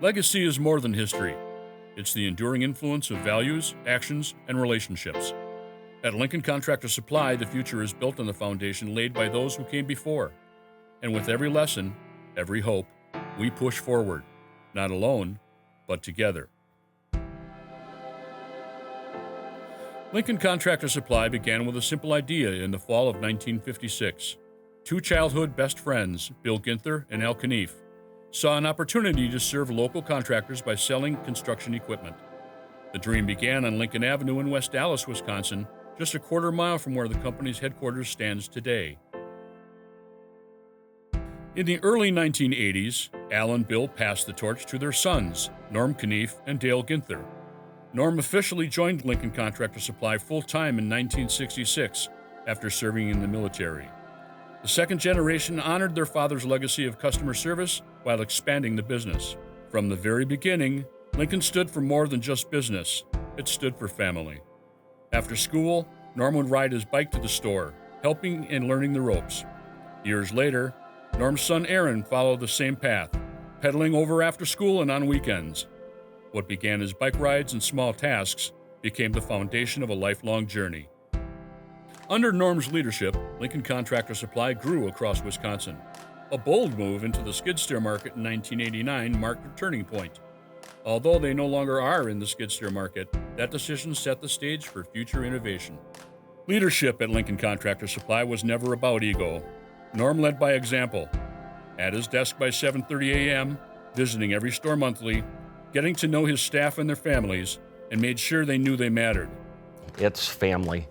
Legacy is more than history. It's the enduring influence of values, actions, and relationships. At Lincoln Contractors Supply, the future is built on the foundation laid by those who came before. And with every lesson, every hope, we push forward, not alone, but together. Lincoln Contractors Supply began with a simple idea in the fall of 1956. Two childhood best friends, Bill Guenther and Al Knief, saw an opportunity to serve local contractors by selling construction equipment. The dream began on Lincoln Avenue in West Allis, Wisconsin, just a quarter mile from where the company's headquarters stands today. In the early 1980s, Al and Bill passed the torch to their sons, Norm Knief and Dale Guenther. Norm officially joined Lincoln Contractor Supply full-time in 1966 after serving in the military. The second generation honored their father's legacy of customer service while expanding the business. From the very beginning, Lincoln stood for more than just business. It stood for family. After school, Norm would ride his bike to the store, helping and learning the ropes. Years later, Norm's son Aaron followed the same path, pedaling over after school and on weekends. What began as bike rides and small tasks became the foundation of a lifelong journey. Under Norm's leadership, Lincoln Contractor Supply grew across Wisconsin. A bold move into the skid steer market in 1989 marked a turning point. Although they no longer are in the skid steer market, that decision set the stage for future innovation. Leadership at Lincoln Contractor Supply was never about ego. Norm led by example. At his desk by 7:30 a.m., visiting every store monthly, getting to know his staff and their families, and made sure they knew they mattered. It's family.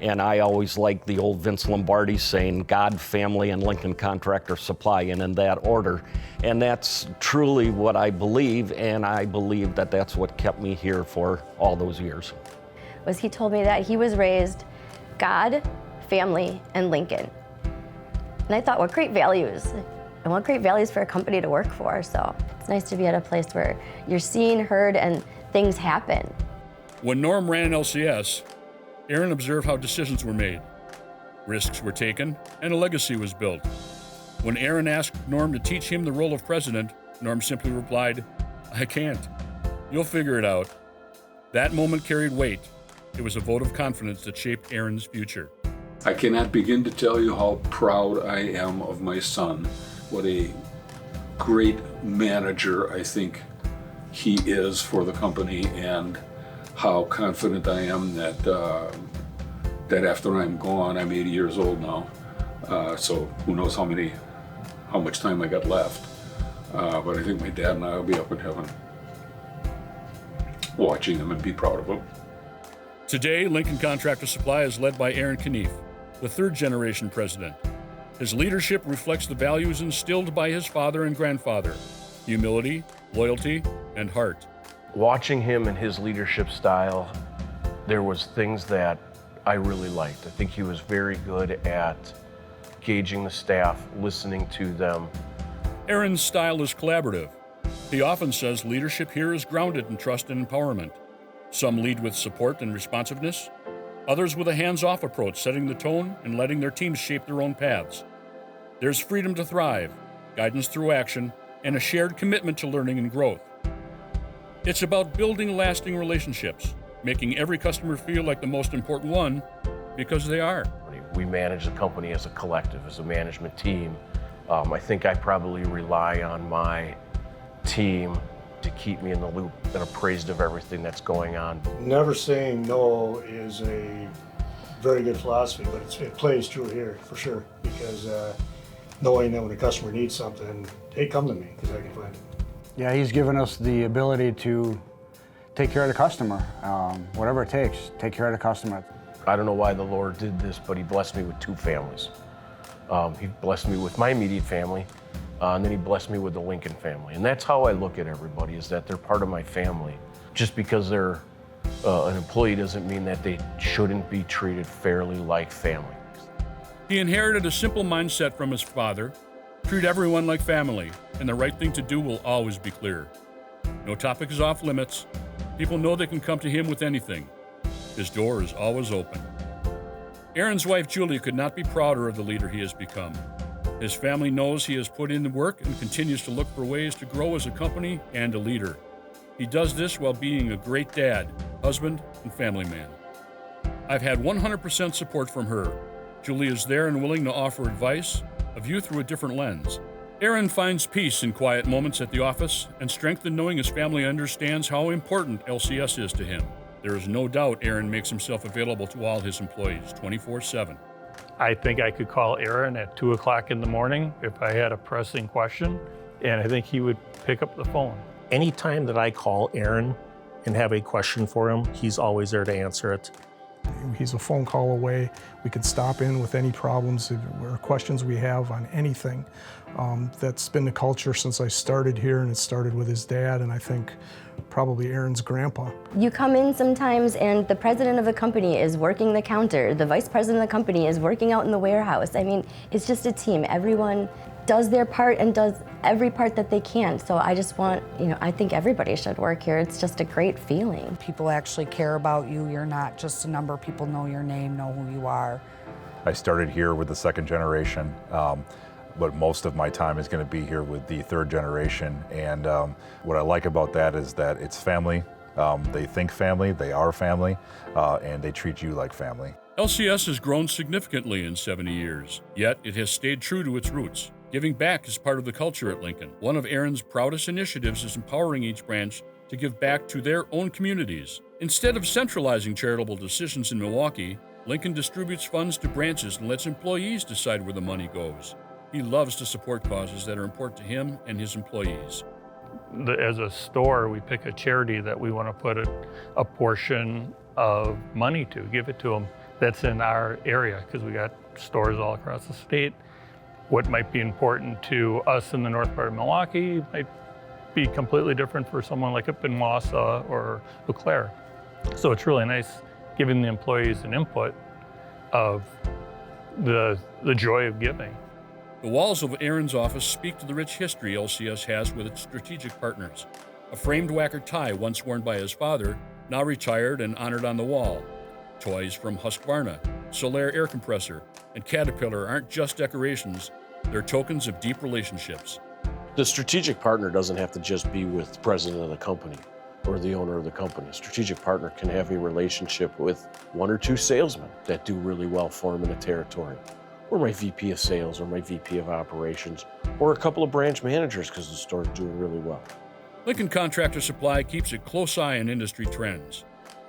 And I always like the old Vince Lombardi saying, God, family, and Lincoln Contractor Supply, and in that order. And that's truly what I believe, and I believe that that's what kept me here for all those years. He told me that he was raised God, family, and Lincoln. And I thought, what great values. And what great values for a company to work for. So it's nice to be at a place where you're seen, heard, and things happen. When Norm ran LCS, Aaron observed how decisions were made. Risks were taken, and a legacy was built. When Aaron asked Norm to teach him the role of president, Norm simply replied, I can't. You'll figure it out. That moment carried weight. It was a vote of confidence that shaped Aaron's future. I cannot begin to tell you how proud I am of my son. What a great manager I think he is for the company, and how confident I am that that after I'm gone, I'm 80 years old now, so who knows how much time I got left. But I think my dad and I will be up in heaven watching him and be proud of him. Today, Lincoln Contractor Supply is led by Aaron Knief, the third generation president. His leadership reflects the values instilled by his father and grandfather: humility, loyalty, and heart. Watching him and his leadership style, there was things that I really liked. I think he was very good at gauging the staff, listening to them. Aaron's style is collaborative. He often says leadership here is grounded in trust and empowerment. Some lead with support and responsiveness, others with a hands-off approach, setting the tone and letting their teams shape their own paths. There's freedom to thrive, guidance through action, and a shared commitment to learning and growth. It's about building lasting relationships, making every customer feel like the most important one, because they are. We manage the company as a collective, as a management team. I think I probably rely on my team to keep me in the loop and appraised of everything that's going on. Never saying no is a very good philosophy, but it plays true here for sure, because knowing that when a customer needs something, hey, come to me, because I can find it. Yeah, he's given us the ability to take care of the customer, whatever it takes, take care of the customer. I don't know why the Lord did this, but he blessed me with two families. He blessed me with my immediate family, and then he blessed me with the Lincoln family. And that's how I look at everybody, is that they're part of my family. Just because they're an employee doesn't mean that they shouldn't be treated fairly like family. He inherited a simple mindset from his father: treat everyone like family, and the right thing to do will always be clear. No topic is off limits. People know they can come to him with anything. His door is always open. Aaron's wife, Julie, could not be prouder of the leader he has become. His family knows he has put in the work and continues to look for ways to grow as a company and a leader. He does this while being a great dad, husband, and family man. I've had 100% support from her. Julie is there and willing to offer advice, a view through a different lens. Aaron finds peace in quiet moments at the office and strength in knowing his family understands how important LCS is to him. There is no doubt Aaron makes himself available to all his employees 24/7. I think I could call Aaron at 2 o'clock in the morning if I had a pressing question, and I think he would pick up the phone. Anytime that I call Aaron and have a question for him, he's always there to answer it. He's a phone call away. We could stop in with any problems or questions we have on anything. That's been the culture since I started here, and it started with his dad, and I think probably Aaron's grandpa. You come in sometimes and the president of the company is working the counter, the vice president of the company is working out in the warehouse. I mean, it's just a team. Everyone does their part and does every part that they can. So I just want, I think everybody should work here. It's just a great feeling. People actually care about you. You're not just a number. People know your name, know who you are. I started here with the second generation, but most of my time is going to be here with the third generation. And what I like about that is that it's family. They think family, they are family, and they treat you like family. LCS has grown significantly in 70 years, yet it has stayed true to its roots. Giving back is part of the culture at Lincoln. One of Aaron's proudest initiatives is empowering each branch to give back to their own communities. Instead of centralizing charitable decisions in Milwaukee, Lincoln distributes funds to branches and lets employees decide where the money goes. He loves to support causes that are important to him and his employees. As a store, we pick a charity that we want to put a portion of money to, give it to them that's in our area, because we got stores all across the state. What might be important to us in the north part of Milwaukee might be completely different for someone like up in Wausau or Eau Claire. So it's really nice giving the employees an input of the joy of giving. The walls of Aaron's office speak to the rich history LCS has with its strategic partners. A framed Wacker tie once worn by his father, now retired and honored on the wall. Toys from Husqvarna, Solaire air compressor, and Caterpillar aren't just decorations, they're tokens of deep relationships. The strategic partner doesn't have to just be with the president of the company or the owner of the company. A strategic partner can have a relationship with one or two salesmen that do really well for him in a territory, or my VP of sales, or my VP of operations, or a couple of branch managers because the store's doing really well. Lincoln Contractors Supply keeps a close eye on industry trends.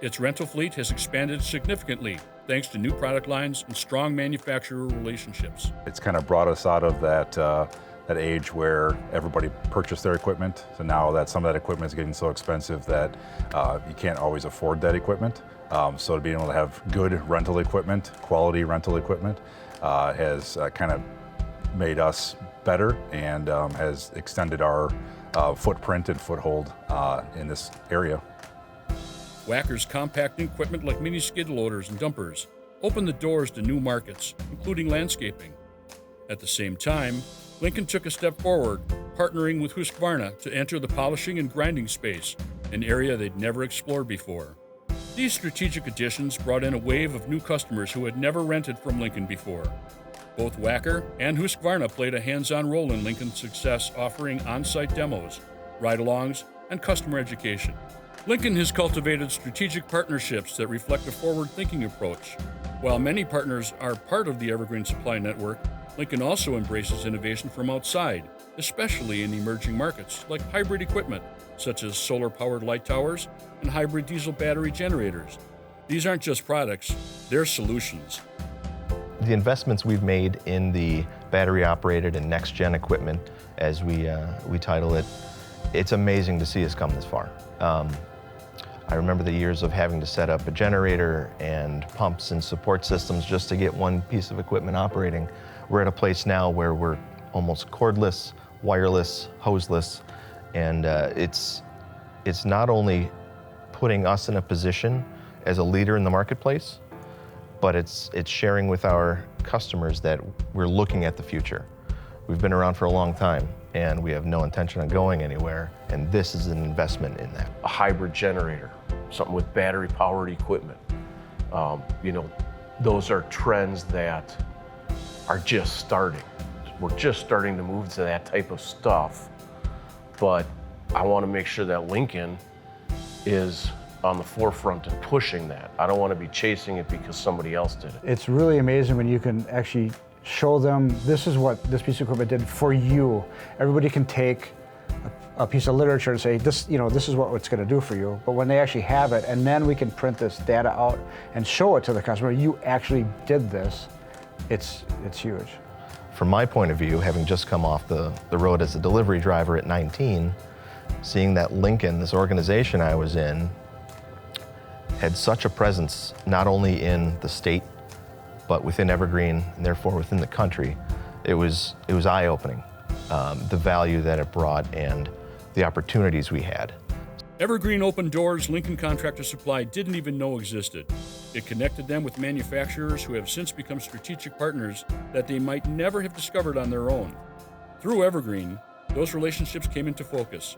Its rental fleet has expanded significantly thanks to new product lines and strong manufacturer relationships. It's kind of brought us out of that age where everybody purchased their equipment. So now that some of that equipment is getting so expensive that you can't always afford that equipment. So being able to have good rental equipment, quality rental equipment, has kind of made us better and has extended our footprint and foothold in this area. Wacker's compact equipment like mini skid loaders and dumpers open the doors to new markets, including landscaping. At the same time, Lincoln took a step forward, partnering with Husqvarna to enter the polishing and grinding space, an area they'd never explored before. These strategic additions brought in a wave of new customers who had never rented from Lincoln before. Both Wacker and Husqvarna played a hands-on role in Lincoln's success, offering on-site demos, ride-alongs, and customer education. Lincoln has cultivated strategic partnerships that reflect a forward-thinking approach. While many partners are part of the Evergreen Supply Network, Lincoln also embraces innovation from outside, especially in emerging markets like hybrid equipment, such as solar-powered light towers and hybrid diesel battery generators. These aren't just products, they're solutions. The investments we've made in the battery-operated and next-gen equipment, as we title it, it's amazing to see us come this far. I remember the years of having to set up a generator and pumps and support systems just to get one piece of equipment operating. We're at a place now where we're almost cordless, wireless, hoseless, and it's not only putting us in a position as a leader in the marketplace, but it's sharing with our customers that we're looking at the future. We've been around for a long time, and we have no intention of going anywhere, and this is an investment in that. A hybrid generator, something with battery-powered equipment. Those are trends that are just starting. We're just starting to move to that type of stuff, but I want to make sure that Lincoln is on the forefront of pushing that. I don't want to be chasing it because somebody else did it. It's really amazing when you can actually show them this is what this piece of equipment did for you. Everybody can take a piece of literature and say this, this is what it's going to do for you. But when they actually have it, and then we can print this data out and show it to the customer, you actually did this. It's huge. From my point of view, having just come off the road as a delivery driver at 19, seeing that Lincoln, this organization I was in, had such a presence not only in the state, but within Evergreen and therefore within the country, it was eye-opening, the value that it brought and the opportunities we had. Evergreen opened doors Lincoln Contractor Supply didn't even know existed. It connected them with manufacturers who have since become strategic partners that they might never have discovered on their own. Through Evergreen, those relationships came into focus,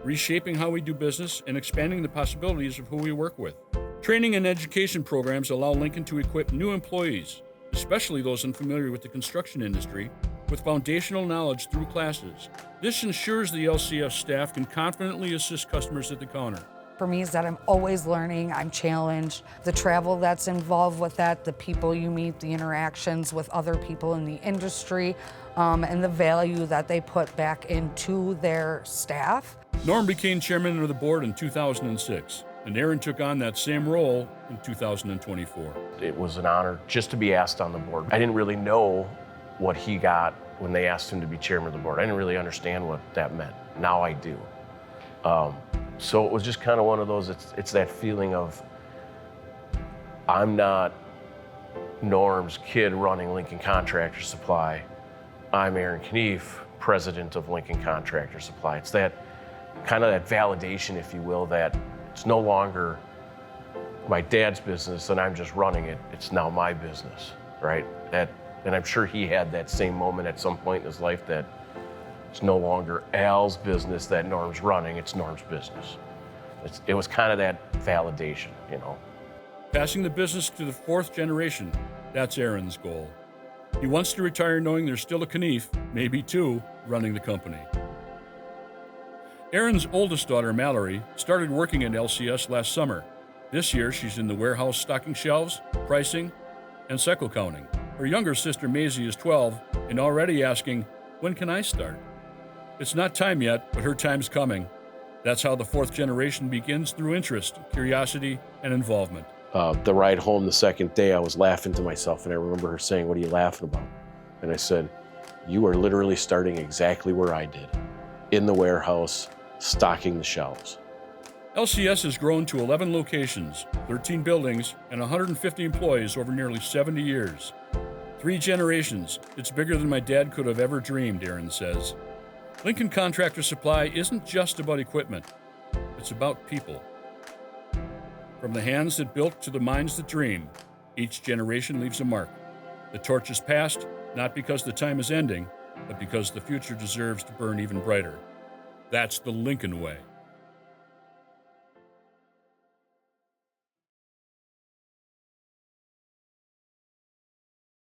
reshaping how we do business and expanding the possibilities of who we work with. Training and education programs allow Lincoln to equip new employees, especially those unfamiliar with the construction industry, with foundational knowledge through classes. This ensures the LCS staff can confidently assist customers at the counter. For me is that I'm always learning, I'm challenged. The travel that's involved with that, the people you meet, the interactions with other people in the industry, and the value that they put back into their staff. Norm became chairman of the board in 2006, and Aaron took on that same role in 2024. It was an honor just to be asked on the board. I didn't really know what he got when they asked him to be chairman of the board. I didn't really understand what that meant. Now I do. So it was just kind of one of those, it's that feeling of, I'm not Norm's kid running Lincoln Contractor Supply. I'm Aaron Knief, president of Lincoln Contractor Supply. It's that kind of that validation, if you will, that it's no longer my dad's business and I'm just running it. It's now my business, right? And I'm sure he had that same moment at some point in his life that it's no longer Al's business that Norm's running, it's Norm's business. It was kind of that validation, Passing the business to the fourth generation, that's Aaron's goal. He wants to retire knowing there's still a Knief, maybe two, running the company. Aaron's oldest daughter, Mallory, started working at LCS last summer. This year, she's in the warehouse stocking shelves, pricing, and cycle counting. Her younger sister, Maisie, is 12 and already asking, when can I start? It's not time yet, but her time's coming. That's how the fourth generation begins, through interest, curiosity, and involvement. The ride home the second day, I was laughing to myself, and I remember her saying, "What are you laughing about?" And I said, "You are literally starting exactly where I did, in the warehouse, stocking the shelves." LCS has grown to 11 locations, 13 buildings, and 150 employees over nearly 70 years. 3 generations. It's bigger than my dad could have ever dreamed, Aaron says. Lincoln Contractor Supply isn't just about equipment. It's about people. From the hands that built to the minds that dream, each generation leaves a mark. The torch is passed, not because the time is ending, but because the future deserves to burn even brighter. That's the Lincoln way.